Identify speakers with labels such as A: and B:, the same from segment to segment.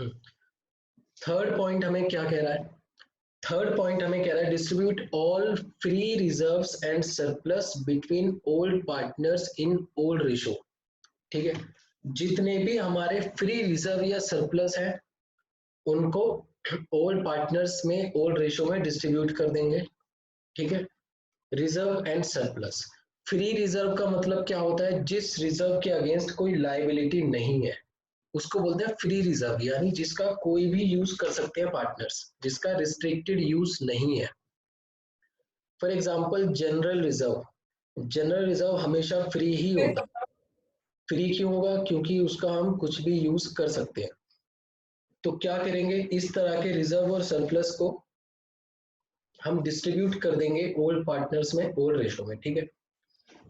A: Third point हमें क्या कह रहा है? थर्ड पॉइंट हमें कह रहा है distribute all free reserves and surplus between old partners in old ratio. ठीक है, जितने भी हमारे फ्री रिजर्व या सरप्लस है उनको ओल्ड पार्टनर्स में ओल्ड रेशो में डिस्ट्रीब्यूट कर देंगे। ठीक है, reserve and surplus. Free reserve का मतलब क्या होता है? जिस रिजर्व के अगेंस्ट कोई लायबिलिटी नहीं है उसको बोलते हैं फ्री रिजर्व, यानी जिसका कोई भी यूज कर सकते हैं पार्टनर्स, जिसका रिस्ट्रिक्टेड यूज नहीं है। For example general reserve. General reserve हमेशा फ्री ही होता है। फ्री क्यों होगा? क्योंकि उसका हम कुछ भी यूज कर सकते हैं। तो क्या करेंगे, इस तरह के रिजर्व और सरप्लस को हम डिस्ट्रीब्यूट कर देंगे ओल्ड पार्टनर्स में ओल्ड रेशो में। ठीक है,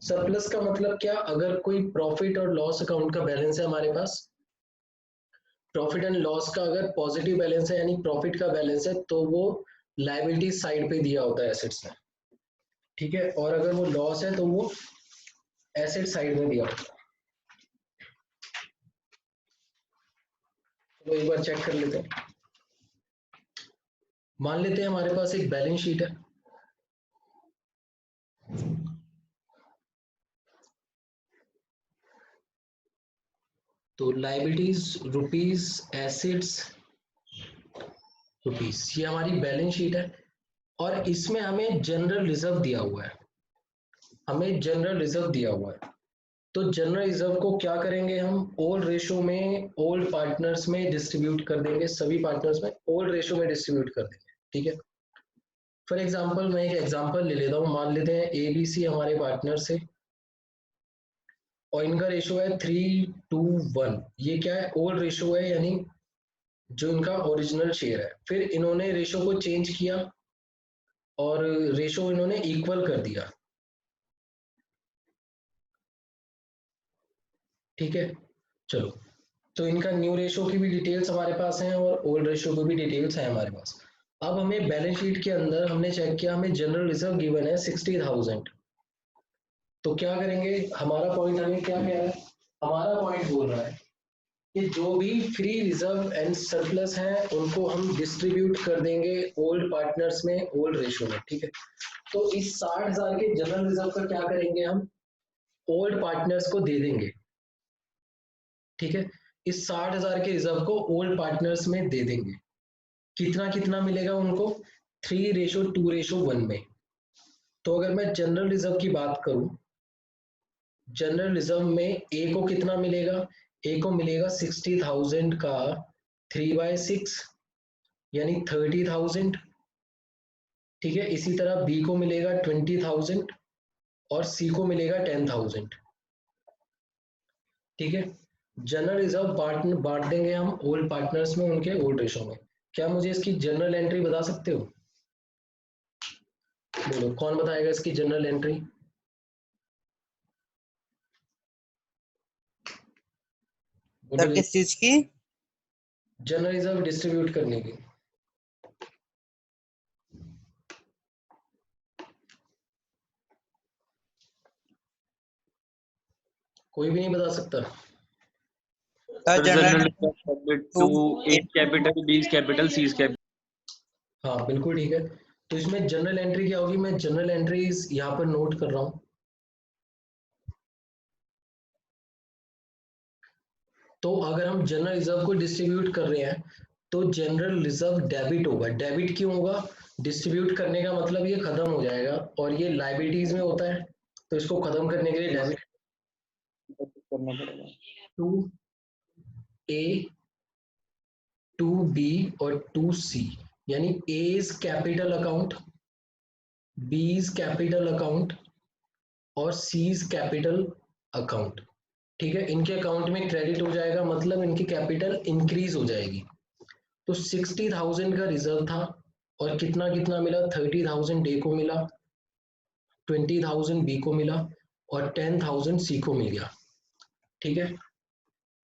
A: सरप्लस का मतलब क्या? अगर कोई प्रॉफिट और लॉस अकाउंट का बैलेंस है हमारे पास, प्रॉफिट एंड लॉस का अगर पॉजिटिव बैलेंस है यानी प्रॉफिट का बैलेंस है, तो वो लायबिलिटी साइड पे दिया होता है एसेट्स में। ठीक है, और अगर वो लॉस है तो वो एसेट साइड में दिया होता है। तो एक बार चेक कर लेते हैं। मान लेते हैं हमारे पास एक बैलेंस शीट है। तो लायबिलिटीज रुपीज, एसेट्स रुपीज, ये हमारी बैलेंस शीट है। और इसमें हमें जनरल रिजर्व दिया हुआ है। हमें जनरल रिजर्व दिया हुआ है। तो जनरल रिजर्व को क्या करेंगे हम? ओल्ड रेशो में ओल्ड पार्टनर्स में डिस्ट्रीब्यूट कर देंगे। सभी पार्टनर्स में ओल्ड रेशो में डिस्ट्रीब्यूट कर देंगे। ठीक है, फॉर एग्जांपल मैं एक एग्जांपल ले लेता हूँ। मान लेते हैं ए बी सी हमारे पार्टनर से और इनका रेशो है 3:1। ये क्या है? ओल्ड रेशो है, यानी जो इनका ओरिजिनल शेयर है। फिर इन्होंने रेशो को चेंज किया और रेशो इन्होंने इक्वल कर दिया। ठीक है, चलो, तो इनका न्यू रेशो की भी डिटेल्स हमारे पास हैं और ओल्ड रेशो की भी डिटेल्स हैं हमारे पास। अब हमें बैलेंस शीट के अंदर हमने चेक किया, हमें जनरल रिजर्व गिवन है 60,000। तो क्या करेंगे? हमारा पॉइंट हमें क्या कह रहा है? हमारा पॉइंट बोल रहा है कि जो भी फ्री रिजर्व एंड सरप्लस हैं उनको हम डिस्ट्रीब्यूट कर देंगे ओल्ड पार्टनर्स में ओल्ड रेशो में। ठीक है, तो इस 60,000 के जनरल रिजर्व का क्या करेंगे? हम ओल्ड पार्टनर्स को दे देंगे। ठीक है, इस 60,000 के रिजर्व को ओल्ड पार्टनर्स में दे देंगे। कितना कितना मिलेगा उनको? 3:2:1 में। तो अगर मैं जनरल रिजर्व की बात करूं, जनरल रिजर्व में ए को कितना मिलेगा? ए को मिलेगा 60,000 का 3/6 यानी 30,000। ठीक है, इसी तरह बी को मिलेगा 20,000 और सी को मिलेगा 10,000। ठीक है, जनरल रिजर्व बांट देंगे हम ओल्ड पार्टनर्स में उनके ओल्ड रेशो में। क्या मुझे इसकी जनरल एंट्री बता सकते हो? बोलो, कौन बताएगा इसकी जनरल एंट्री?
B: सर किस चीज की?
A: जनरल रिजर्व डिस्ट्रीब्यूट करने की। कोई भी नहीं बता सकता?
B: Sir general
C: to A capital, B capital, C capital.
A: हाँ बिल्कुल ठीक है। तो इसमें जनरल एंट्री क्या होगी? मैं जनरल एंट्रीज यहाँ पर नोट कर रहा हूँ। तो अगर हम जनरल रिजर्व को डिस्ट्रीब्यूट कर रहे हैं तो जनरल रिजर्व डेबिट होगा। डेबिट क्यों होगा? डिस्ट्रीब्यूट करने का मतलब ये खत्म हो जाएगा और ये लाइबिलिटीज में होता है, तो इसको खत्म करने के लिए डेबिट
C: करना पड़ेगा।
A: 2A 2B और 2C, यानी A is capital account, B is capital account और C इज कैपिटल अकाउंट। ठीक है, इनके अकाउंट में क्रेडिट हो जाएगा, मतलब इनकी कैपिटल इंक्रीज हो जाएगी। तो 60,000 का रिजर्व था और कितना कितना मिला? 30,000 ए को मिला, 20,000 बी को मिला और 10,000 सी को मिल गया। ठीक है,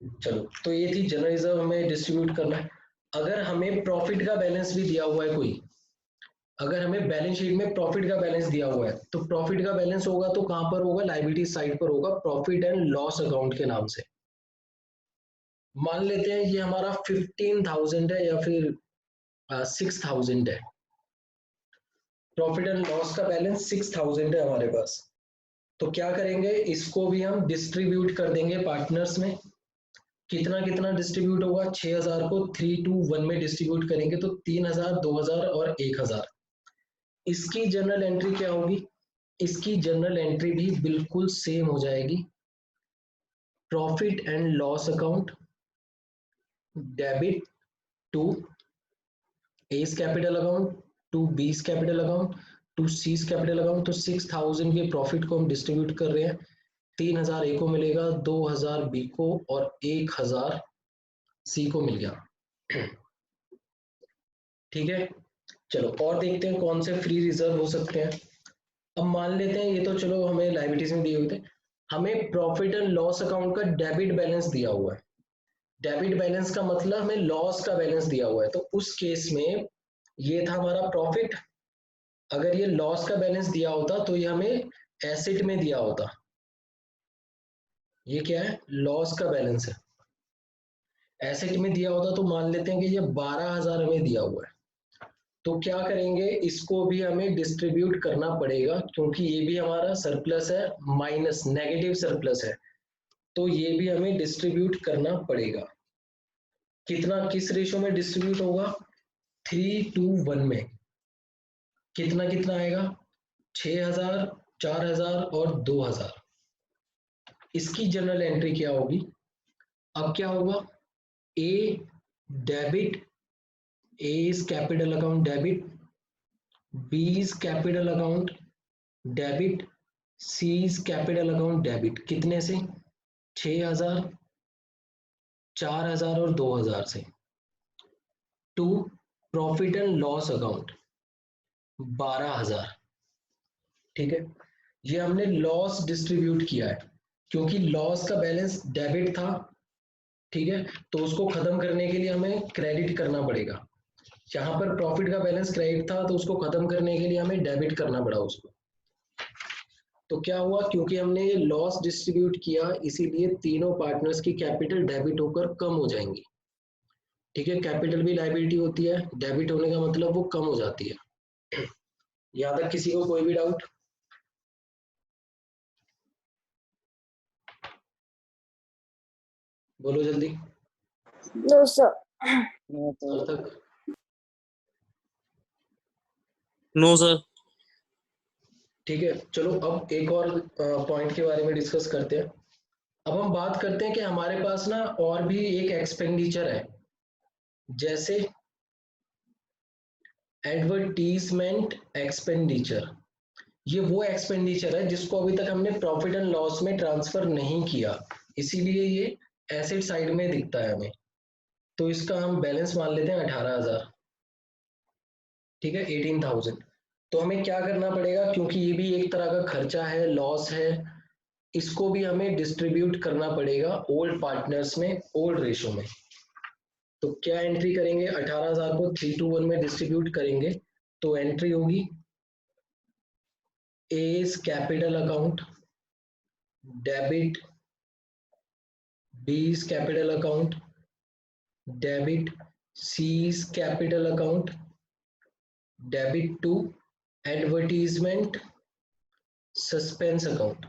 A: चलो, तो ये थी जनरल रिजर्व हमें डिस्ट्रीब्यूट करना है। अगर हमें प्रॉफिट का बैलेंस भी दिया हुआ है कोई, अगर हमें बैलेंस शीट में प्रॉफिट का बैलेंस दिया हुआ है तो प्रॉफिट का बैलेंस होगा तो कहां पर होगा? लायबिलिटी साइड पर होगा, प्रॉफिट एंड लॉस अकाउंट के नाम से। मान लेते हैं ये हमारा 15,000 है या फिर 6,000 है। प्रॉफिट एंड लॉस का बैलेंस 6,000 है हमारे पास। तो क्या करेंगे, इसको भी हम डिस्ट्रीब्यूट कर देंगे पार्टनर्स में। कितना कितना डिस्ट्रीब्यूट होगा, 6,000 को 3 to 1 में डिस्ट्रीब्यूट करेंगे तो 3,000, 2,000 और 1,000। इसकी जनरल एंट्री क्या होगी, इसकी जनरल एंट्री भी बिल्कुल सेम हो जाएगी। Profit and loss account, debit to A's capital account, to B's capital account, to C's capital account. तो 6,000 के प्रॉफिट को हम डिस्ट्रीब्यूट कर रहे हैं। 3,000 ए को मिलेगा, 2,000 बी को और 1,000 सी को मिल गया। ठीक है, चलो और देखते हैं कौन से फ्री रिजर्व हो सकते हैं। अब मान लेते हैं ये तो चलो हमें लायबिलिटीज में दिए हुए थे, हमें प्रॉफिट एंड लॉस अकाउंट का डेबिट बैलेंस दिया हुआ है। डेबिट बैलेंस का मतलब हमें लॉस का बैलेंस दिया हुआ है। तो उस केस में ये था हमारा प्रॉफिट, अगर ये लॉस का बैलेंस दिया होता तो ये हमें एसेट में दिया होता। ये क्या है, लॉस का बैलेंस है, एसेट में दिया होता। तो मान लेते हैं कि ये 12,000 हमें दिया हुआ है। तो क्या करेंगे, इसको भी हमें डिस्ट्रीब्यूट करना पड़ेगा क्योंकि ये भी हमारा सरप्लस है, माइनस नेगेटिव सरप्लस है। तो ये भी हमें डिस्ट्रीब्यूट करना पड़ेगा। कितना, किस रेशो में डिस्ट्रीब्यूट होगा, 3 to 1 में। कितना कितना आएगा, 6,000, 4,000 और 2,000। इसकी जनरल एंट्री क्या होगी, अब क्या होगा, A debit, A's capital account debit, B's capital account debit, C's capital account debit. कितने से, 6,000, 4,000 और 2,000 से। To profit and loss account 12,000। ठीक है, ये हमने लॉस डिस्ट्रीब्यूट किया है क्योंकि लॉस का बैलेंस डेबिट था। ठीक है, तो उसको खत्म करने के लिए हमें क्रेडिट करना पड़ेगा। यहाँ पर प्रॉफिट का बैलेंस क्रेडिट था तो उसको खत्म करने के लिए हमें डेबिट करना पड़ा उसको। तो क्या हुआ, क्योंकि हमने ये लॉस डिस्ट्रीब्यूट किया इसीलिए तीनों पार्टनर्स की कैपिटल डेबिट होकर कम हो जाएंगी। ठीक है, कैपिटल भी लायबिलिटी होती है, डेबिट होने का मतलब वो कम हो जाती है। यहाँ तक किसी को कोई भी डाउट, बोलो जल्दी।
D: No sir.
A: सर तक,
B: नो सर।
A: ठीक है, चलो अब एक और पॉइंट के बारे में डिस्कस करते हैं। अब हम बात करते हैं कि हमारे पास ना और भी एक एक्सपेंडिचर है, जैसे एडवर्टीजमेंट एक्सपेंडिचर। ये वो एक्सपेंडिचर है जिसको अभी तक हमने प्रॉफिट एंड लॉस में ट्रांसफर नहीं किया, इसीलिए ये एसेट साइड में दिखता है हमें। तो इसका हम बैलेंस मान लेते हैं 18,000। ठीक है, 18,000। तो हमें क्या करना पड़ेगा, क्योंकि ये भी एक तरह का खर्चा है, लॉस है, इसको भी हमें डिस्ट्रीब्यूट करना पड़ेगा ओल्ड पार्टनर्स में, ओल्ड रेशो में। तो क्या एंट्री करेंगे, 18,000 को 3 to 1 में डिस्ट्रीब्यूट करेंगे तो एंट्री होगी A's capital account debit, B's capital account debit, C's capital account debit to advertisement suspense account.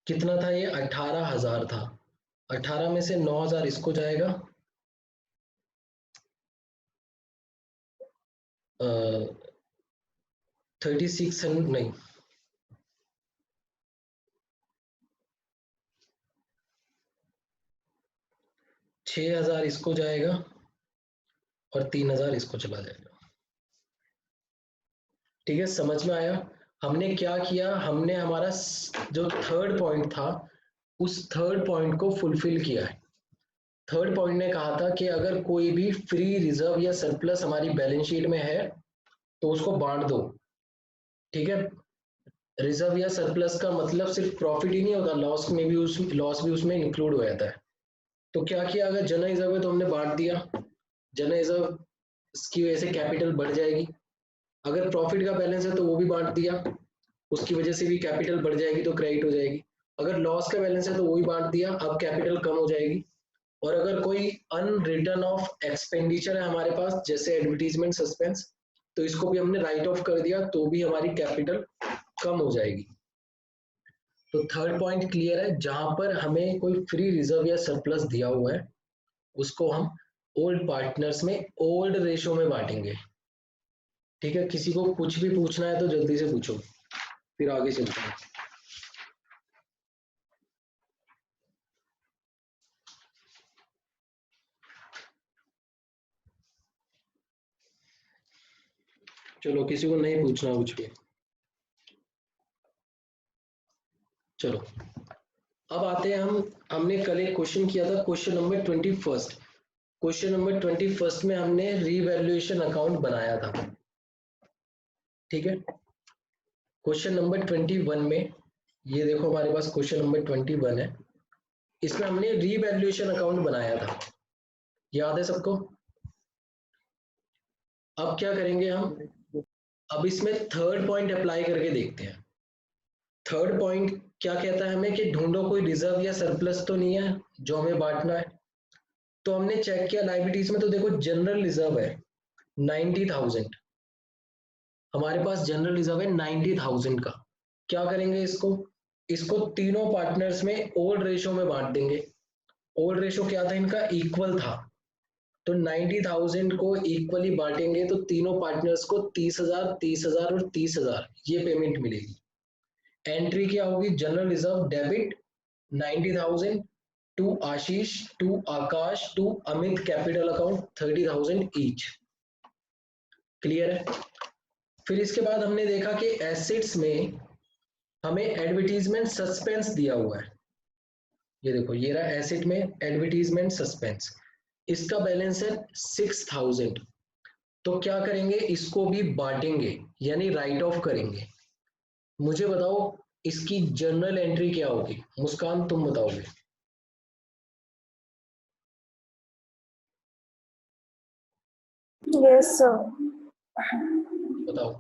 A: कितना था ये, 18,000 था। 18 में से 9,000 इसको जाएगा, 3600 नहीं, 6,000 इसको जाएगा और 3,000 इसको चला जाएगा। ठीक है, समझ में आया। हमने क्या किया, हमने हमारा जो थर्ड पॉइंट था उस थर्ड पॉइंट को फुलफिल किया है। थर्ड पॉइंट ने कहा था कि अगर कोई भी फ्री रिजर्व या सरप्लस हमारी बैलेंस शीट में है तो उसको बांट दो। ठीक है, रिजर्व या सरप्लस का मतलब सिर्फ प्रॉफिट ही नहीं होता, लॉस में भी, लॉस भी उसमें इंक्लूड हो जाता है। तो क्या किया, अगर जनरल रिजर्व है तो हमने बांट दिया, जनरल रिजर्व की वजह से कैपिटल बढ़ जाएगी। अगर प्रॉफिट का बैलेंस है तो वो भी बांट दिया, उसकी वजह से भी कैपिटल बढ़ जाएगी तो क्रेडिट हो जाएगी। अगर लॉस का बैलेंस है तो वही बांट दिया, अब कैपिटल कम हो जाएगी। और अगर कोई अनरिटर्न ऑफ एक्सपेंडिचर है हमारे पास, जैसे एडवर्टीजमेंट सस्पेंस, तो इसको भी हमने राइट ऑफ कर दिया, तो भी हमारी कैपिटल कम हो जाएगी। तो थर्ड पॉइंट क्लियर है, जहां पर हमें कोई फ्री रिजर्व या सरप्लस दिया हुआ है उसको हम ओल्ड पार्टनर्स में ओल्ड रेशो में बांटेंगे। ठीक है, किसी को कुछ भी पूछना है तो जल्दी से पूछो, फिर आगे चलते हैं। चलो, किसी को नहीं पूछना कुछ भी। चलो, अब आते हैं हमने कल एक क्वेश्चन किया था, क्वेश्चन नंबर 21। क्वेश्चन नंबर 21 में हमने रीवैल्यूएशन अकाउंट बनाया था। ठीक है, क्वेश्चन नंबर 21 में, ये देखो हमारे पास क्वेश्चन नंबर 21 है, इसमें हमने रीवैल्यूएशन अकाउंट बनाया था, याद है सबको? अब क्या करेंगे हम, अब इसमें थर्ड पॉइंट अप्लाई करके देखते हैं। थर्ड पॉइंट क्या कहता है हमें कि ढूंढो कोई रिजर्व या सरप्लस तो नहीं है जो हमें बांटना है। तो हमने चेक किया लायबिलिटीज में, तो देखो जनरल रिजर्व है 90,000, हमारे पास जनरल रिजर्व है 90,000 का। क्या करेंगे इसको, इसको तीनों पार्टनर्स में ओल्ड रेशो में बांट देंगे। ओल्ड रेशो क्या था इनका, इक्वल था। तो 90,000 को इक्वली बांटेंगे तो तीनों पार्टनर्स को 30,000, 30,000 और 30,000 ये पेमेंट मिलेगी। एंट्री क्या होगी, general reserve debit 90,000 to Ashish, to Akash, to Amit capital account 30,000 each. Clear है? फिर इसके बाद हमने देखा कि एसेट्स में हमें एडवर्टीजमेंट सस्पेंस दिया हुआ है। ये देखो, ये रहा एसेट में एडवर्टीजमेंट सस्पेंस, इसका बैलेंस है 6,000। तो क्या करेंगे, इसको भी बांटेंगे यानी राइट ऑफ करेंगे। मुझे बताओ इसकी जर्नल एंट्री क्या होगी, मुस्कान तुम बताओगे?
D: Yes, sir.
A: बताओ।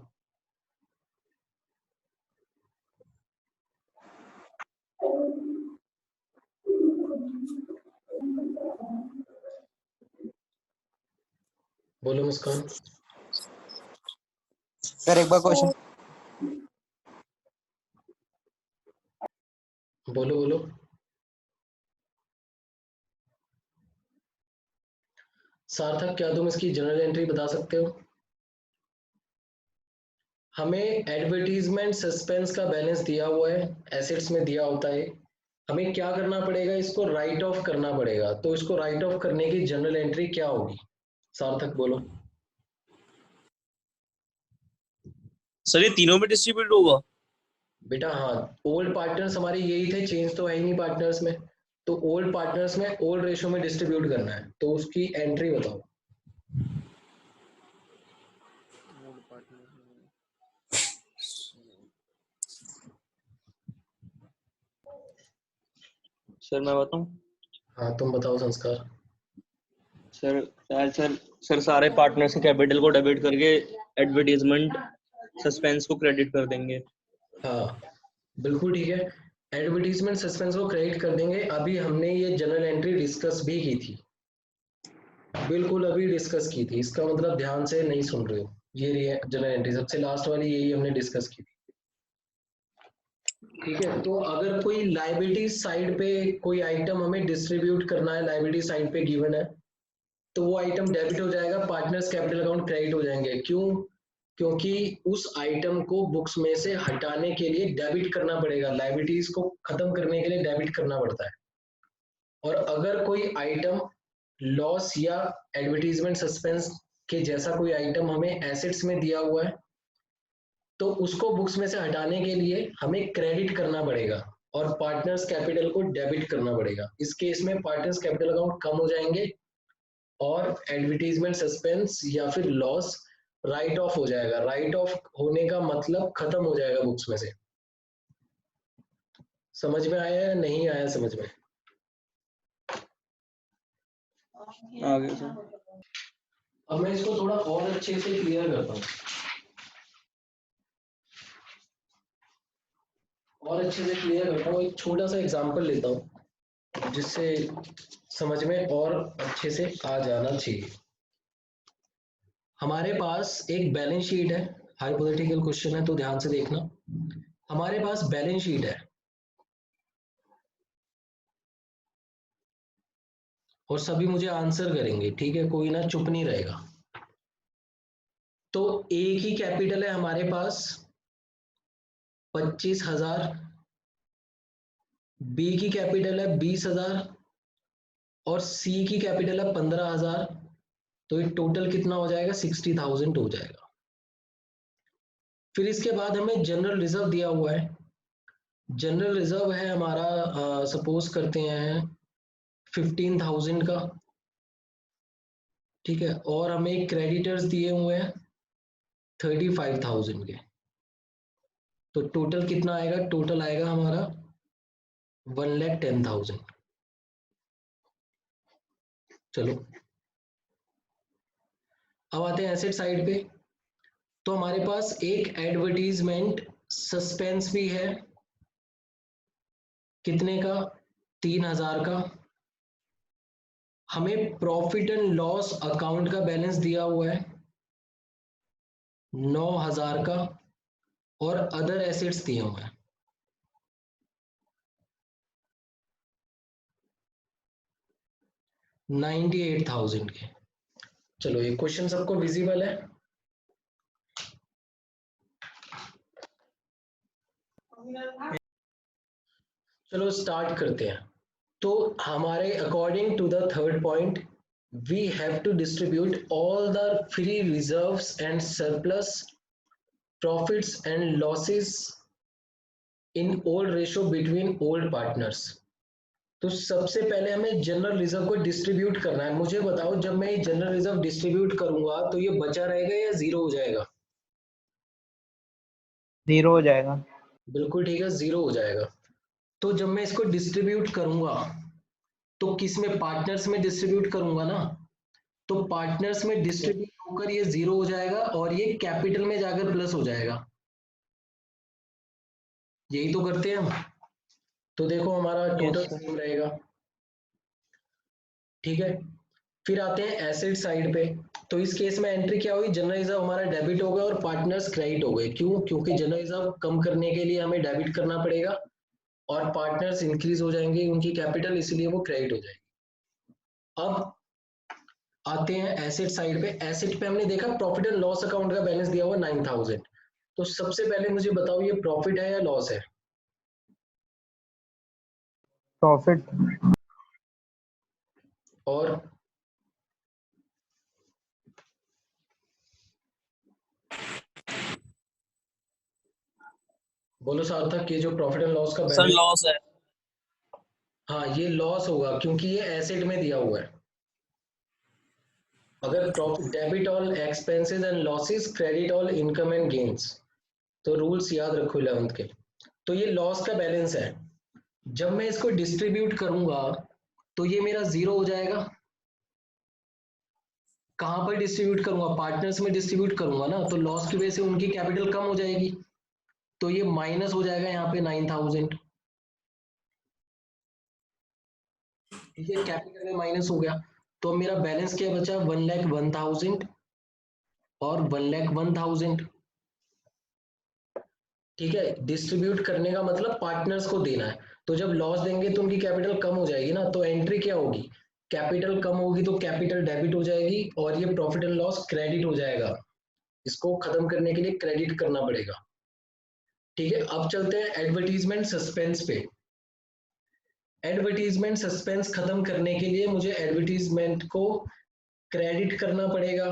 A: बोलो मुस्कान।
E: सर एक बार क्वेश्चन।
A: बोलो बोलो। सार्थक, क्या तुम इसकी जनरल एंट्री बता सकते हो? हमें एडवर्टीजमेंट सस्पेंस का बैलेंस दिया हुआ है, एसेट्स में दिया होता है, हमें क्या करना पड़ेगा, इसको राइट ऑफ करना पड़ेगा। तो इसको राइट ऑफ करने की जनरल एंट्री क्या होगी, सार्थक बोलो।
B: सर ये तीनों में डिस्ट्रीब्यूट होगा?
A: बेटा हाँ, ओल्ड पार्टनर्स हमारे यही थे, चेंज तो है ही नहीं पार्टनर्स में, तो ओल्ड पार्टनर्स में ओल्ड रेशो में डिस्ट्रीब्यूट करना है, तो उसकी एंट्री बताओ।
C: सर मैं बताऊं?
A: हाँ तुम बताओ संस्कार।
C: सर सर सारे पार्टनर्स के कैपिटल को डेबिट करके एडवर्टीजमेंट सस्पेंस को क्रेडिट कर देंगे।
A: हाँ बिल्कुल ठीक है, एडवर्टीजमेंट सस्पेंस को क्रेडिट कर देंगे। अभी हमने ये जनरल एंट्री डिस्कस भी की थी, बिल्कुल अभी डिस्कस की थी, इसका मतलब ध्यान से नहीं सुन रहे हो। ये जनरल एंट्री सबसे लास्ट वाली यही हमने डिस्कस की थी। ठीक है, तो अगर कोई लाइबिलिटी साइड पे कोई आइटम हमें डिस्ट्रीब्यूट करना है, लाइबिलिटी साइड पे गिवन है, तो वो आइटम डेबिट हो जाएगा, पार्टनर्स कैपिटल अकाउंट क्रेडिट हो जाएंगे। क्यों? क्योंकि उस आइटम को बुक्स में से हटाने के लिए डेबिट करना पड़ेगा, लाइबिलिटीज को खत्म करने के लिए डेबिट करना पड़ता है। और अगर कोई आइटम लॉस या एडवर्टीजमेंट सस्पेंस के जैसा कोई आइटम हमें एसेट्स में दिया हुआ है, तो उसको बुक्स में से हटाने के लिए हमें क्रेडिट करना पड़ेगा और पार्टनर्स कैपिटल को डेबिट करना पड़ेगा। इस केस में पार्टनर्स कैपिटल अकाउंट कम हो जाएंगे और एडवर्टीजमेंट सस्पेंस या फिर लॉस राइट ऑफ हो जाएगा। राइट ऑफ होने का मतलब खत्म हो जाएगा बुक्स में से। समझ में आया या नहीं आया समझ में?
C: आ गया सर।
A: अब मैं इसको थोड़ा और अच्छे से क्लियर करता हूँ। और अच्छे से क्लियर करता हूँ, एक छोटा सा एग्जांपल लेता हूँ जिससे समझ में और अच्छे से आ जाना चाहिए। हमारे पास एक बैलेंस शीट है, हाइपोथेटिकल क्वेश्चन है तो ध्यान से देखना। हमारे पास बैलेंस शीट है और सभी मुझे आंसर करेंगे, ठीक है, कोई ना चुप नहीं रहेगा। तो एक ही कैपिटल है हमारे पास 25,000, बी की कैपिटल है 20,000 और सी की कैपिटल है 15,000। तो ये टोटल कितना हो जाएगा? 60,000 हो जाएगा। फिर इसके बाद हमें जनरल रिजर्व दिया हुआ है। जनरल रिजर्व है हमारा, सपोज करते हैं 15,000 का, ठीक है, और हमें क्रेडिटर्स दिए हुए हैं 35,000 के। तो टोटल कितना आएगा? टोटल आएगा हमारा 1,10,000। चलो अब आते हैं एसेट साइड पे। तो हमारे पास एक एडवर्टीजमेंट सस्पेंस भी है, कितने का? 3,000 का। हमें प्रॉफिट एंड लॉस अकाउंट का बैलेंस दिया हुआ है 9,000 का और अदर एसेट्स दिए हुए हैं 98,000 के। चलो ये क्वेश्चन सबको विजिबल है? चलो स्टार्ट करते हैं। तो हमारे according to the third point, we have to distribute all the free reserves and surplus profits and losses in old ratio between old partners. तो सबसे पहले हमें जनरल रिजर्व को डिस्ट्रीब्यूट करना है। मुझे बताओ, जब मैं जनरल रिजर्व डिस्ट्रीब्यूट करूंगा तो ये बचा रहेगा या जीरो हो जाएगा?
E: जीरो हो जाएगा।
A: बिल्कुल ठीक है, जीरो हो जाएगा। तो जब मैं इसको डिस्ट्रीब्यूट करूंगा तो किस में? पार्टनर्स में डिस्ट्रीब्यूट करूंगा ना। तो पार्टनर्स में डिस्ट्रीब्यूट होकर ये जीरो हो जाएगा और ये कैपिटल में जाकर प्लस हो जाएगा। यही तो करते हैं हम। तो देखो हमारा टोटल सेम रहेगा, ठीक है। फिर आते हैं एसेट साइड पे। तो इस केस में एंट्री क्या हुई? जनरल रिजर्व हमारा डेबिट हो गया और पार्टनर्स क्रेडिट हो गए। क्यों? क्योंकि जनरल रिजर्व कम करने के लिए हमें डेबिट करना पड़ेगा और पार्टनर्स इंक्रीज हो जाएंगे उनकी कैपिटल, इसलिए वो क्रेडिट हो जाएगी। अब आते हैं एसेट साइड पे। एसेट पे हमने देखा प्रॉफिट एंड लॉस अकाउंट का बैलेंस दिया हुआ 9,000। तो सबसे पहले मुझे बताओ ये प्रॉफिट है या लॉस है?
E: प्रॉफिट।
A: और बोलो सार्थक, ये जो प्रॉफिट एंड लॉस का
B: सर
A: बैलेंस,
B: लॉस है।
A: हाँ ये लॉस होगा क्योंकि ये एसेट में दिया हुआ है। अगर profit debit all expenses and losses, credit all income and gains, तो रूल्स याद रखो 11th के। तो ये लॉस का बैलेंस है। जब मैं इसको डिस्ट्रीब्यूट करूंगा तो ये मेरा जीरो हो जाएगा। कहां पर डिस्ट्रीब्यूट करूंगा? पार्टनर्स में डिस्ट्रीब्यूट करूंगा ना, तो लॉस की वजह से उनकी कैपिटल कम हो जाएगी, तो ये माइनस हो जाएगा यहाँ पे 9,000, ठीक है, कैपिटल में माइनस हो गया। तो अब मेरा बैलेंस क्या बचा? 1,01,000 और 1,01,000, ठीक है। डिस्ट्रीब्यूट करने का मतलब पार्टनर्स को देना है। तो जब लॉस देंगे तो उनकी कैपिटल कम हो जाएगी ना, तो एंट्री क्या होगी? कैपिटल कम होगी तो कैपिटल डेबिट हो जाएगी और ये प्रॉफिट एंड लॉस क्रेडिट हो जाएगा। इसको खत्म करने के लिए क्रेडिट करना पड़ेगा, ठीक है। अब चलते हैं एडवर्टीजमेंट सस्पेंस पे। एडवर्टीजमेंट सस्पेंस खत्म करने के लिए मुझे एडवर्टीजमेंट को क्रेडिट करना पड़ेगा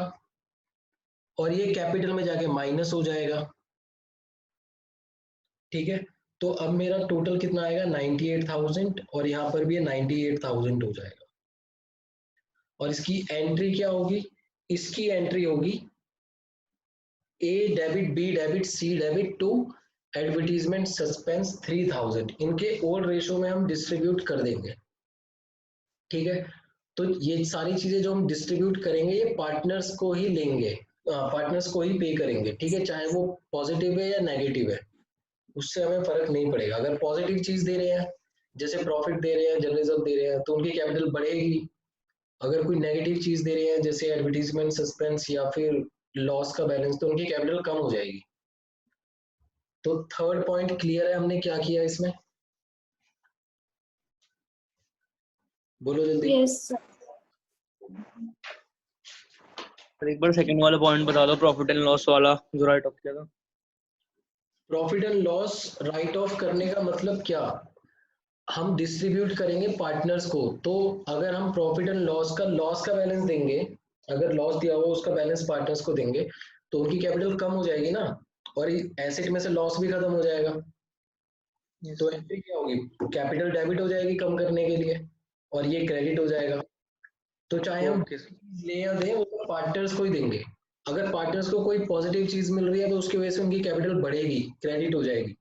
A: और ये कैपिटल में जाके माइनस हो जाएगा, ठीक है। तो अब मेरा टोटल कितना आएगा? 98,000 और यहाँ पर भी 98,000 हो जाएगा। और इसकी एंट्री क्या होगी? इसकी एंट्री होगी A debit, B debit, C debit to advertisement suspense 3,000। इनके ओल्ड रेशो में हम डिस्ट्रीब्यूट कर देंगे, ठीक है। तो ये सारी चीजें जो हम डिस्ट्रीब्यूट करेंगे ये पार्टनर्स को ही लेंगे, पार्टनर्स को ही पे करेंगे, ठीक है, चाहे वो पॉजिटिव है या नेगेटिव है। उससे हमें फर्क नहीं पड़ेगा। अगर पॉजिटिव चीज दे रहे हैं जैसे प्रॉफिट दे रहे हैं, जनरल रिजर्व दे रहे हैं, तो उनकी कैपिटल बढ़ेगी। अगर कोई नेगेटिव चीज दे रहे हैं जैसे एडवर्टीजमेंट, सस्पेंस या फिर लॉस का बैलेंस, तो उनकी कैपिटल कम हो जाएगी। तो थर्ड पॉइंट क्लियर है हमने क्या किया इसमें? बोलो जल्दी।
D: Yes, sir.
C: सर एक बार सेकंड वाला पॉइंट बता दो, प्रॉफिट एंड लॉस वाला जो राइट ऑफ किया था।
A: Profit and loss right of करने का मतलब क्या? हम डिस्ट्रीब्यूट करेंगे पार्टनर्स को। तो अगर हम प्रॉफिट एंड लॉस का बैलेंस देंगे, अगर लॉस दिया हुआ उसका बैलेंस पार्टनर्स को देंगे, तो उनकी कैपिटल कम हो जाएगी ना, और एसेट में से लॉस भी खत्म हो जाएगा। तो एंट्री क्या होगी? कैपिटल डेबिट हो जाएगी कम करने के लिए, और ये क्रेडिट हो जाएगा। तो चाहे हम
C: ओके
A: ले या दें, वो तो पार्टनर्स को ही देंगे। अगर पार्टनर्स को कोई पॉजिटिव चीज मिल रही है तो उसकी वजह से उनकी कैपिटल बढ़ेगी, क्रेडिट हो जाएगी।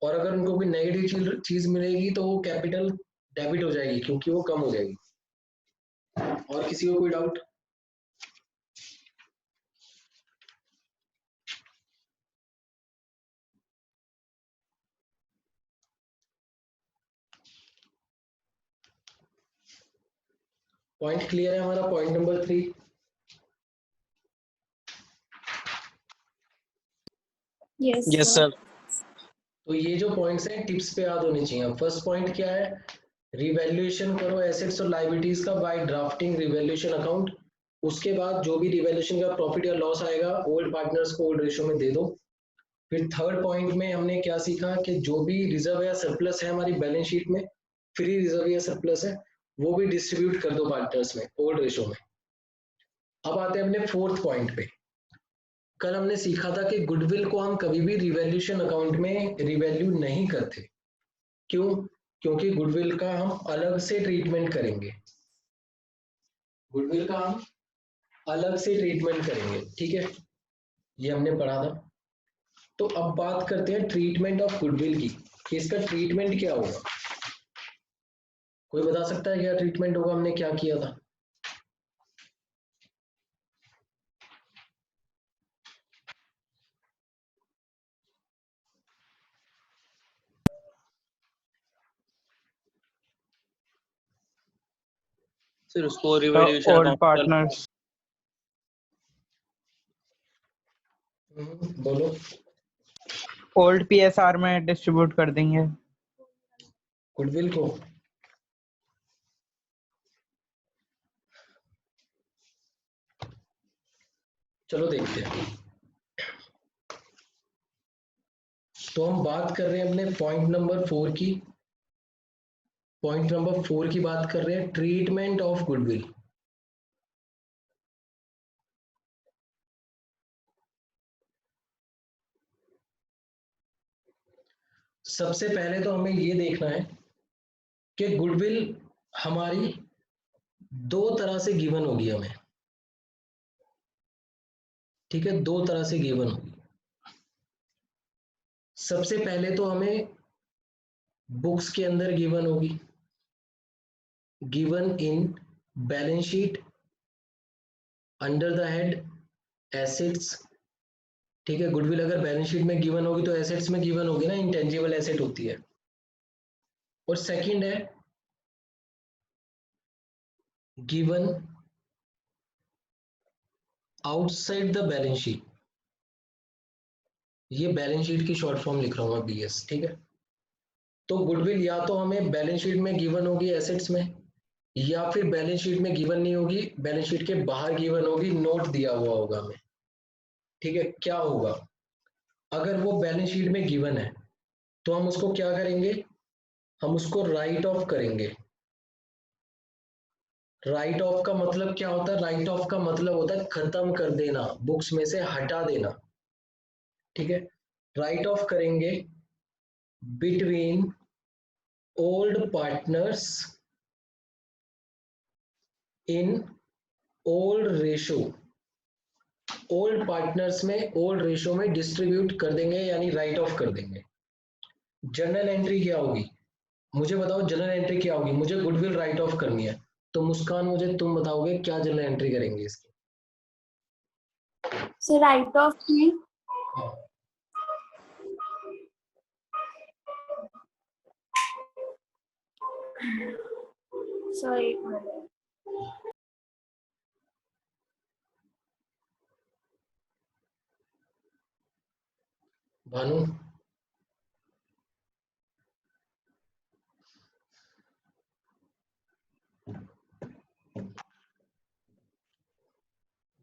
A: और अगर उनको कोई नेगेटिव चीज मिलेगी तो वो कैपिटल डेबिट हो जाएगी, क्योंकि वो कम हो जाएगी। और किसी को कोई डाउट? पॉइंट क्लियर है हमारा, point number 3।
D: Yes,
B: yes
D: sir.
B: Sir.
A: तो ये जो पॉइंट्स हैं टिप्स पे याद होने चाहिए। फर्स्ट पॉइंट क्या है? रिवैल्यूएशन करो एसेट्स और लायबिलिटीज का बाय ड्राफ्टिंग रिवैल्यूएशन अकाउंट। उसके बाद जो भी रिवैल्यूएशन का प्रॉफिट या लॉस आएगा ओल्ड पार्टनर्स को ओल्ड रेशियो में दे दो। फिर थर्ड पॉइंट में हमने क्या सीखा कि जो भी रिजर्व या सरप्लस है हमारी बैलेंस शीट में, फ्री रिजर्व या सरप्लस है, वो भी डिस्ट्रीब्यूट कर दो पार्टनर्स में ओल्ड रेशियो में। अब आते हैं अपने फोर्थ पॉइंट पे। कल हमने सीखा था कि गुडविल को हम कभी भी रिवैल्यूएशन अकाउंट में रिवैल्यू नहीं करते। क्यों? क्योंकि गुडविल का हम अलग से ट्रीटमेंट करेंगे। गुडविल का हम अलग से ट्रीटमेंट करेंगे, ठीक है, ये हमने पढ़ा था। तो अब बात करते हैं ट्रीटमेंट ऑफ गुडविल की, कि इसका ट्रीटमेंट क्या होगा। कोई बता सकता है क्या ट्रीटमेंट होगा? हमने क्या किया था?
C: सर उसको रिवैल्यूएशन
E: ओल्ड
C: अकाउंट
E: पार्टनर्स
A: बोलो।
E: ओल्ड पीएसआर में डिस्ट्रीब्यूट कर देंगे।
A: गुडविल को चलो देखते हैं। तो हम बात कर रहे हैं अपने पॉइंट नंबर 4 की। पॉइंट नंबर 4 की बात कर रहे हैं, ट्रीटमेंट ऑफ गुडविल। सबसे पहले तो हमें ये देखना है कि गुडविल हमारी दो तरह से गिवन होगी हमें, ठीक है, दो तरह से गिवन होगी। सबसे पहले तो हमें बुक्स के अंदर गिवन होगी, given in balance sheet under the head assets. ठीक है, गुडविल अगर बैलेंस शीट में गिवन होगी तो एसेट्स में गिवन होगी ना, इंटेंजिबल एसेट होती है। और सेकंड है given outside the balance sheet. ये बैलेंस शीट की शॉर्ट फॉर्म लिख रहा हूं मैं, बीएस, ठीक है। तो गुडविल या तो हमें बैलेंस शीट में गिवन होगी एसेट्स में, या फिर बैलेंस शीट में गिवन नहीं होगी, बैलेंस शीट के बाहर गिवन होगी, नोट दिया हुआ होगा हमें। ठीक है, क्या होगा अगर वो बैलेंस शीट में गिवन है, तो हम उसको क्या करेंगे? हम उसको राइट ऑफ करेंगे। राइट ऑफ का मतलब क्या होता है? राइट ऑफ का मतलब होता है खत्म कर देना, बुक्स में से हटा देना। ठीक है, राइट ऑफ करेंगे between old partners in old ratio. Old partners में ओल्ड रेशो में डिस्ट्रीब्यूट कर देंगे, यानी राइट ऑफ कर देंगे। जर्नल एंट्री क्या होगी? मुझे बताओ जर्नल एंट्री क्या होगी? मुझे गुडविल राइट ऑफ करनी है, तो मुस्कान मुझे तुम बताओगे क्या जर्नल एंट्री करेंगे इसकी?
D: So write off में Sorry.
A: भानु,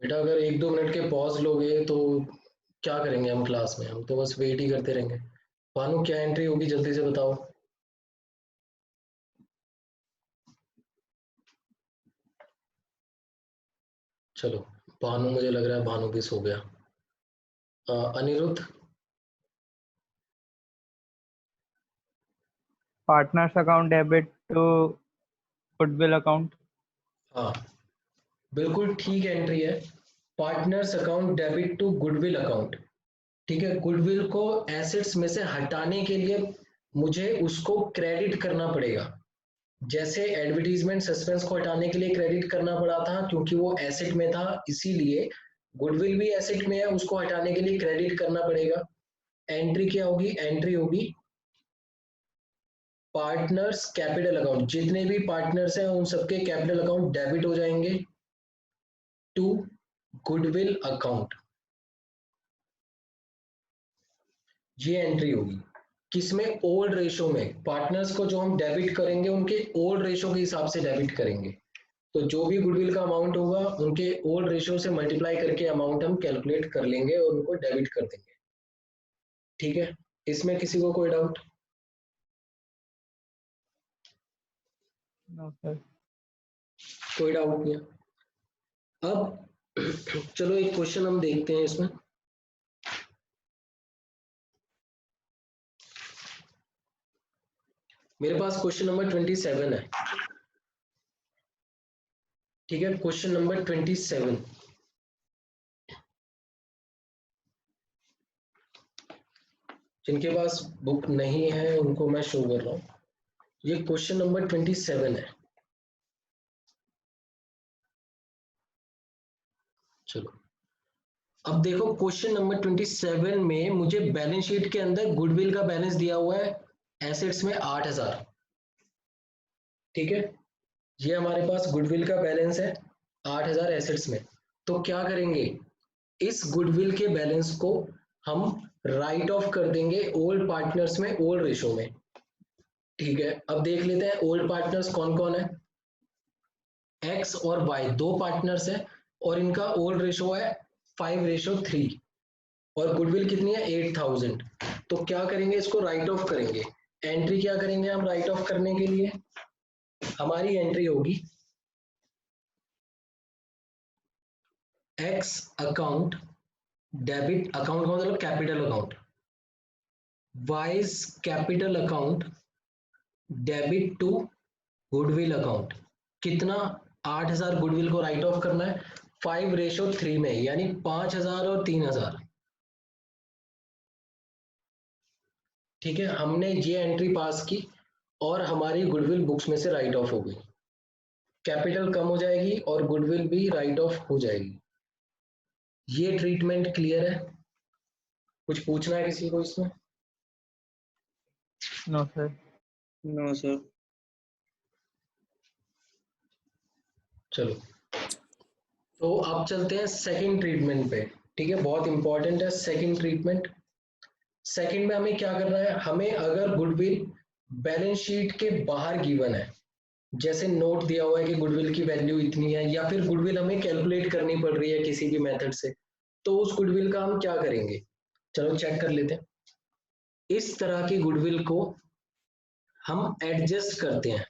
A: बेटा अगर 1-2 मिनट के पॉज लोगे तो क्या करेंगे हम क्लास में? हम तो बस वेट ही करते रहेंगे। भानु, क्या एंट्री होगी जल्दी से बताओ। चलो, भानु, मुझे लग रहा है भानु भी सो गया। Aniruddh,
E: partners account debit to goodwill account.
A: हाँ बिल्कुल ठीक एंट्री है। Partners account debit to goodwill account. ठीक है, गुडविल को एसेट्स में से हटाने के लिए मुझे उसको क्रेडिट करना पड़ेगा। जैसे एडवर्टीजमेंट सस्पेंस को हटाने के लिए क्रेडिट करना पड़ा था क्योंकि वो एसेट में था, इसीलिए गुडविल भी एसेट में है, उसको हटाने के लिए क्रेडिट करना पड़ेगा। एंट्री क्या होगी? एंट्री होगी पार्टनर्स कैपिटल अकाउंट। जितने भी पार्टनर्स हैं उन सबके कैपिटल अकाउंट डेबिट हो जाएंगे टू गुडविल अकाउंट। ये एंट्री होगी किसमें? ओल्ड रेशो में। पार्टनर्स को जो हम डेबिट करेंगे उनके ओल्ड रेशो के हिसाब से डेबिट करेंगे। तो जो भी गुडविल का अमाउंट होगा उनके ओल्ड रेशो से मल्टीप्लाई करके अमाउंट हम कैलकुलेट कर लेंगे और उनको डेबिट कर देंगे। ठीक है, इसमें किसी को कोई डाउट?
E: No sir.
A: कोई डाउट नहीं है। अब चलो एक क्वेश्चन हम देखते हैं इसमें। मेरे पास क्वेश्चन नंबर 27 है। ठीक है, क्वेश्चन नंबर 27। जिनके पास बुक नहीं है उनको मैं शो कर रहा हूं। ये क्वेश्चन नंबर 27 है। चलो, अब देखो क्वेश्चन नंबर 27 में मुझे बैलेंस शीट के अंदर गुडविल का बैलेंस दिया हुआ है एसेट्स में 8000। ठीक है, ये हमारे पास गुडविल का बैलेंस है 8000 एसेट्स में। तो क्या करेंगे? इस गुडविल के बैलेंस को हम राइट ऑफ कर देंगे ओल्ड पार्टनर्स में, ओल्ड रेशो में। ठीक है, अब देख लेते हैं ओल्ड पार्टनर्स कौन कौन है। एक्स और वाई दो पार्टनर्स है और इनका ओल्ड रेशो है 5:3 और गुडविल कितनी है? 8000। तो क्या करेंगे? इसको राइट ऑफ करेंगे। एंट्री क्या करेंगे हम राइट ऑफ करने के लिए? हमारी एंट्री होगी एक्स अकाउंट डेबिट, अकाउंट का मतलब capital account, Y's capital account debit to goodwill account. कितना? 8000 गुडविल को राइट ऑफ करना है 5:3 में, यानी 5000 और 3000। ठीक है, हमने ये एंट्री पास की और हमारी गुडविल बुक्स में से राइट ऑफ हो गई। कैपिटल कम हो जाएगी और गुडविल भी राइट ऑफ हो जाएगी। ये ट्रीटमेंट क्लियर है? कुछ पूछना है किसी को इसमें?
E: No sir.
C: No sir.
A: चलो, तो अब चलते हैं सेकंड ट्रीटमेंट पे। ठीक है, बहुत इंपॉर्टेंट है सेकंड ट्रीटमेंट। सेकंड में हमें क्या करना है? हमें अगर गुडविल बैलेंस शीट के बाहर गिवन है, जैसे नोट दिया हुआ है कि गुडविल की वैल्यू इतनी है, या फिर गुडविल हमें कैलकुलेट करनी पड़ रही है किसी भी मेथड से, तो उस गुडविल का हम क्या करेंगे? चलो चेक कर लेते हैं। इस तरह की गुडविल को हम एडजस्ट करते हैं।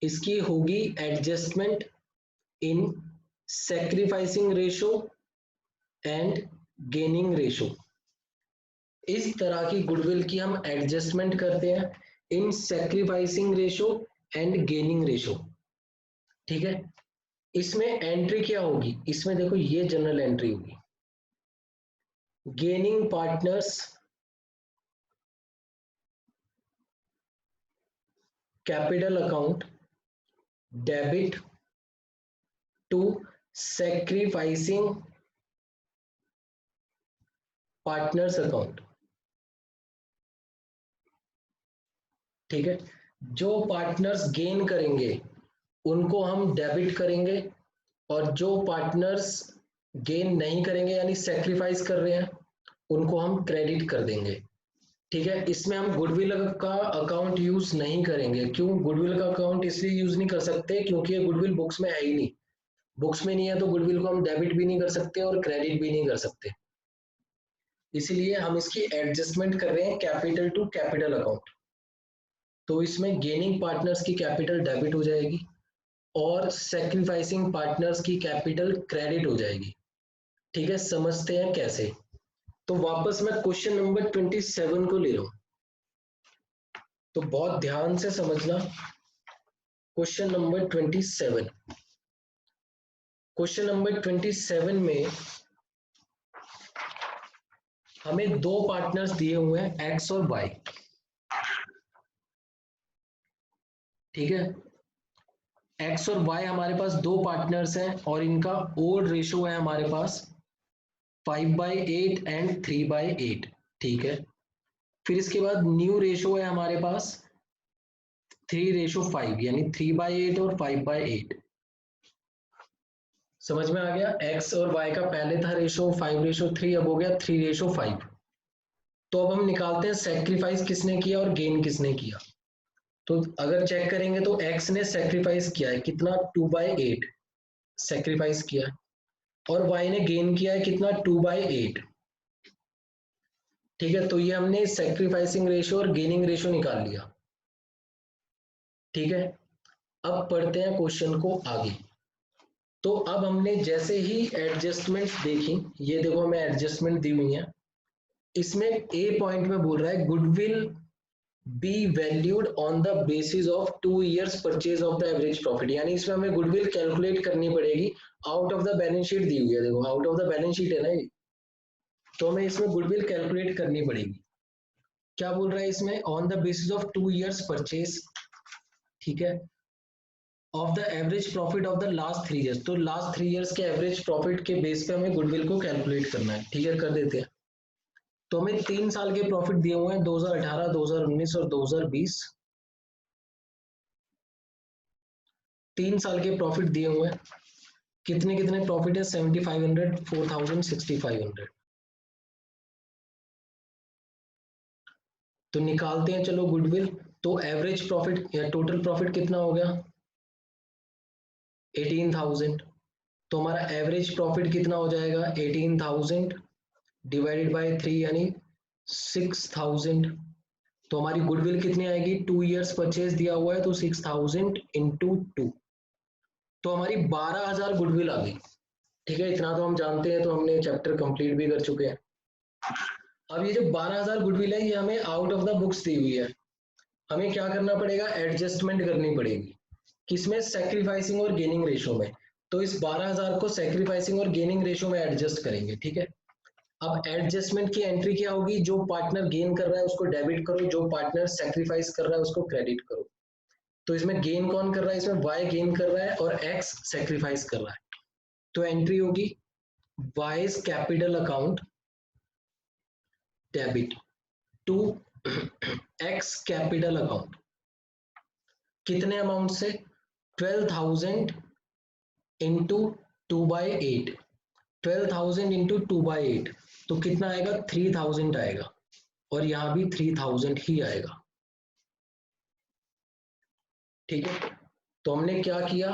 A: इसकी होगी adjustment in sacrificing ratio and gaining ratio. इस तरह की गुडविल की हम एडजस्टमेंट करते हैं in sacrificing ratio and gaining ratio. ठीक है, इसमें एंट्री क्या होगी? इसमें देखो ये जनरल एंट्री होगी, gaining partners capital account debit to sacrificing partners account. ठीक है, जो पार्टनर्स गेन करेंगे उनको हम डेबिट करेंगे, और जो पार्टनर्स गेन नहीं करेंगे यानी सेक्रीफाइस कर रहे हैं उनको हम क्रेडिट कर देंगे। ठीक है, इसमें हम गुडविल का अकाउंट यूज नहीं करेंगे। क्यों गुडविल का अकाउंट इसलिए यूज नहीं कर सकते क्योंकि ये गुडविल बुक्स में है ही नहीं। बुक्स में नहीं है तो गुडविल को हम डेबिट भी नहीं कर सकते और क्रेडिट भी नहीं कर सकते। इसीलिए हम इसकी एडजस्टमेंट कर रहे हैं कैपिटल टू कैपिटल अकाउंट। तो इसमें गेनिंग पार्टनर्स की कैपिटल डेबिट हो जाएगी और सेक्रीफाइसिंग पार्टनर्स की कैपिटल क्रेडिट हो जाएगी। ठीक है, समझते हैं कैसे। तो वापस मैं क्वेश्चन नंबर 27 को ले रहा हूं, तो बहुत ध्यान से समझना। क्वेश्चन नंबर 27, क्वेश्चन नंबर 27 में हमें दो पार्टनर्स दिए हुए हैं एक्स और वाई। ठीक है, एक्स और वाई हमारे पास दो पार्टनर्स हैं और इनका ओड रेशो है हमारे पास 5/8 एंड 3/8। ठीक है, फिर इसके बाद न्यू रेशो है हमारे पास 3:5 यानी 3/8 और 5/8। समझ में आ गया। एक्स और वाई का पहले था रेशो 5:3, अब हो गया 3:5। तो अब हम निकालते हैं सेक्रीफाइस किसने किया और गेन किसने किया। तो अगर चेक करेंगे तो एक्स ने सेक्रीफाइस किया है कितना 2/8 सेक्रीफाइस किया है, और वाई ने गेन किया है कितना 2/8। ठीक है, तो ये हमने सेक्रीफाइसिंग रेशो और गेनिंग रेशो निकाल लिया। ठीक है, अब पढ़ते हैं क्वेश्चन को आगे। तो अब हमने जैसे ही एडजस्टमेंट्स देखी, ये देखो हमें एडजस्टमेंट दी हुई है। इसमें ए पॉइंट में बोल रहा है goodwill be valued on the basis of 2 years purchase of the average profit, यानी इसमें हमें गुडविल कैलकुलेट करनी पड़ेगी। Out of the balance sheet दी हुई है, देखो out of the balance sheet है ना ये, तो हमें इसमें गुडविल कैलकुलेट करनी पड़ेगी। क्या बोल रहा है इसमें, on the basis of 2 years purchase, ठीक है, of the average profit of the last 3 years। तो लास्ट 3 years के एवरेज प्रॉफिट के बेस पे हमें गुडविल को कैलकुलेट करना है। ठीक है, कर देते हैं। तो हमें 3 साल के प्रॉफिट दिए हुए हैं 2018, 2019 और 2020। 3 साल के प्रॉफिट दिए हुए हैं। कितने कितने प्रॉफिट है, 7500, 4000, 6500। तो निकालते हैं चलो गुडविल। तो एवरेज प्रॉफिट या टोटल प्रॉफिट कितना हो गया 18,000। तो हमारा एवरेज प्रॉफिट कितना हो जाएगा 18,000 डिवाइडेड बाय 3 यानी 6,000। तो हमारी गुडविल कितनी आएगी, 2 years परचेज दिया हुआ है तो 6,000 इंटू 2, तो हमारी 12,000 गुडविल आ गई। ठीक है, इतना तो हम जानते हैं, तो हमने चैप्टर कंप्लीट भी कर चुके हैं। अब ये जो 12,000 गुडविल है ये हमें आउट ऑफ द बुक्स दी हुई है। हमें क्या करना पड़ेगा, एडजस्टमेंट करनी पड़ेगी। किसमें, सेक्रीफाइसिंग और गेनिंग रेशो में। तो इस 12,000 को सेक्रीफाइसिंग और गेनिंग रेशो में एडजस्ट करेंगे। ठीक है, अब एडजस्टमेंट की एंट्री क्या होगी, जो पार्टनर गेन कर रहा है उसको डेबिट करो, जो पार्टनर सेक्रीफाइस कर रहा है उसको क्रेडिट करो। तो इसमें गेन कौन कर रहा है, इसमें वाई गेन कर रहा है और एक्स सेक्रीफाइस कर रहा है। तो एंट्री होगी Y's capital account debit to X capital account. कितने अमाउंट से, 12,000 इंटू 2/8। 12,000 इंटू 2/8 तो कितना आएगा 3,000 आएगा, और यहां भी 3,000 ही आएगा। ठीक है, तो हमने क्या किया,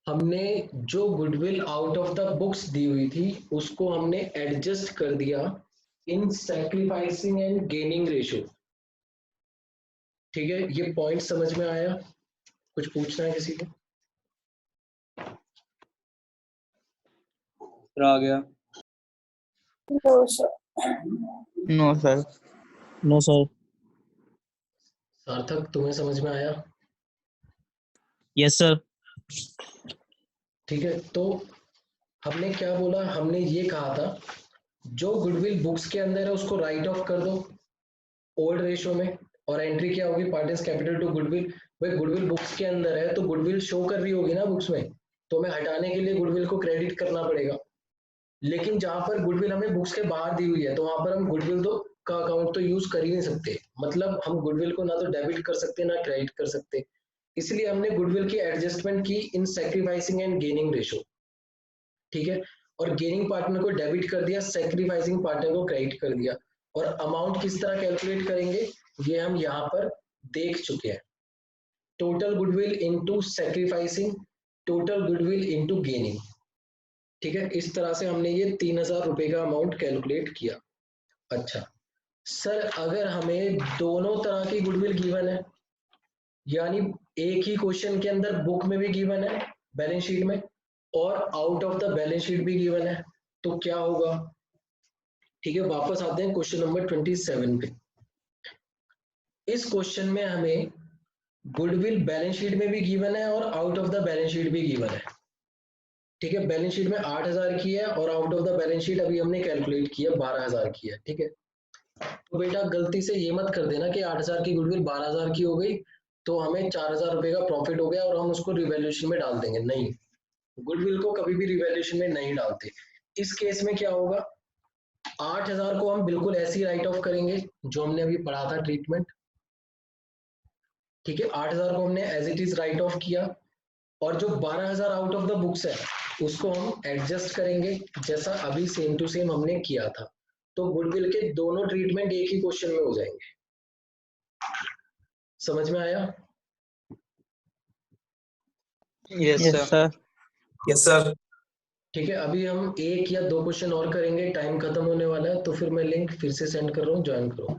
A: हमने जो goodwill out of the books दी हुई थी उसको हमने एडजस्ट कर दिया in sacrificing and gaining ratio. ठीक है, ये पॉइंट समझ में आया, कुछ पूछना है किसी को?
C: आ गया।
D: No, sir.
E: No sir.
B: No sir.
A: Sarthak तुम्हें समझ में आया?
B: Yes sir.
A: ठीक है, तो हमने क्या बोला, हमने ये कहा था जो गुडविल बुक्स के अंदर है उसको राइट ऑफ कर दो ओल्ड रेशो में, और एंट्री क्या होगी, पार्टिस कैपिटल टू गुडविल। भाई गुडविल बुक्स के अंदर है तो गुडविल शो कर रही होगी ना बुक्स में, तो हमें हटाने के लिए गुडविल को क्रेडिट करना पड़ेगा। लेकिन जहां पर गुडविल हमें बुक्स के बाहर दी हुई है तो वहां पर हम गुडविल तो का अकाउंट तो यूज कर ही नहीं सकते, मतलब हम गुडविल को ना तो डेबिट कर सकते ना क्रेडिट कर सकते, इसलिए हमने गुडविल की एडजस्टमेंट की इन सैक्रिफाइसिंग एंड गेनिंग रेशो, ठीक है। और गेनिंग पार्टनर को डेबिट कर दिया, सैक्रिफाइसिंग पार्टनर को क्रेडिट कर दिया। और अमाउंट किस तरह कैलकुलेट करेंगे ये हम यहाँ पर देख चुके हैं, total goodwill into sacrificing, total goodwill into gaining, ठीक है। इस तरह से हमने ये 3000 रुपए का अमाउंट कैलकुलेट किया। अच्छा सर, अगर हमें दोनों तरह की गुडविल गिवन है, यानी एक ही क्वेश्चन के अंदर बुक में भी गिवन है बैलेंस शीट में और out of the balance sheet भी गिवन है, तो क्या होगा? ठीक है, वापस आते हैं क्वेश्चन नंबर 27 पे। इस क्वेश्चन में हमें गुडविल बैलेंस शीट में भी गिवन है और out of the balance sheet भी गिवन है, ठीक है। बैलेंस शीट में 8000 की है और out of the balance sheet अभी हमने कैलकुलेट किया 12000 की है, ठीक है। तो बेटा गलती से ये मत कर देना कि 8000 की गुडविल 12000 की हो गई तो हमें 4000 रुपए का प्रॉफिट हो गया और हम उसको रिवैल्यूएशन में डाल देंगे, नहीं, गुडविल को कभी भी रिवैल्यूएशन में नहीं डालते। इस केस में क्या होगा, 8000 को हम बिल्कुल ऐसे ही राइट ऑफ करेंगे जो हमने अभी पढ़ा था ट्रीटमेंट, ठीक है। 8000 को हमने as it is write off किया और जो 12000 आउट ऑफ द बुक्स है उसको हम एडजस्ट करेंगे जैसा अभी सेम टू सेम हमने किया था, तो गुडविल के दोनों ट्रीटमेंट एक ही क्वेश्चन में हो जाएंगे। समझ में आया?
C: Yes
E: yes
C: sir.
E: Sir.
F: Yes sir.
A: ठीक है, अभी हम 1 या 2 क्वेश्चन और करेंगे, टाइम खत्म होने वाला है, तो फिर मैं लिंक फिर से सेंड कर रहा हूँ, ज्वाइन करो।